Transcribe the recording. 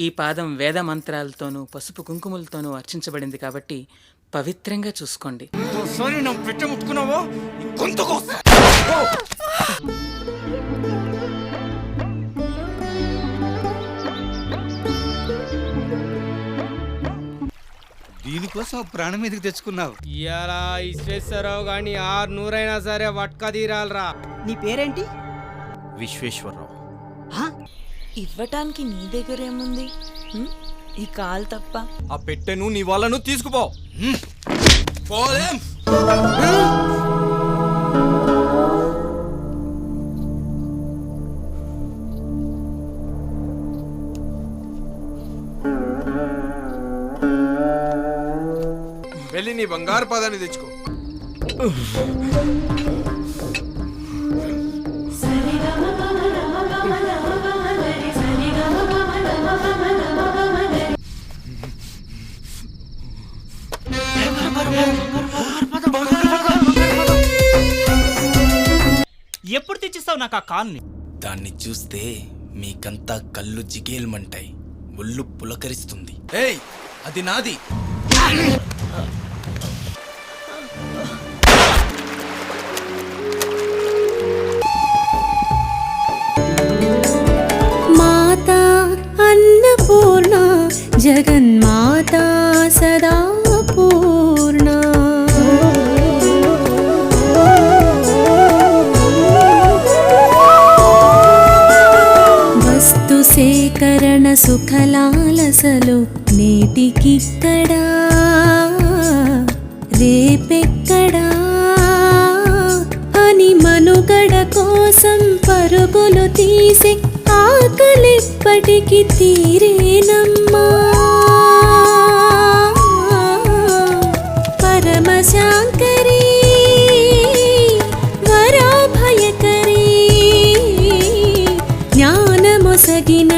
ఈ పాదం వేద మంత్రాలతోనూ పసుపు కుంకుమలతోనూ అర్చించబడింది కాబట్టి పవిత్రంగా చూసుకోండి. దీనికోసం ప్రాణం మీదకి తెచ్చుకున్నావు. ఇలా విశ్వేశ్వరరావు గాని 600 అయినా సరే వట్క తీరాలరా. నీ పేరేంటి? విశ్వేశ్వరరావు. ఇవ్వటానికి నీ దగ్గర ఏముంది? ఈ కాలు తప్ప. ఆ పెట్టెను నీ వాళ్ళను తీసుకుపో. పోలేం. వెళ్ళి నీ బంగారు పదాన్ని తెచ్చుకో. ఎప్పుడు తెచ్చిస్తావు నాకు ఆ కాల్ని? దాన్ని చూస్తే మీకంతా కళ్ళు జిగేల్మంటాయి, ఒళ్ళు పులకరిస్తుంది. ఏయ్, అది నాది. మాతా అన్నపూర్ణ జగన్మాతా సదా పూర్ణ. వస్తు సేకరణ సుఖలాలసలు నేటికిక్కడా రేపెక్కడా అని మనుగడ కోసం పరుగులు తీసే ఆకలిప్పటికి తీరేనమ్మా. పరమశాంకరి వరాభయకరి జ్ఞానమొసగిన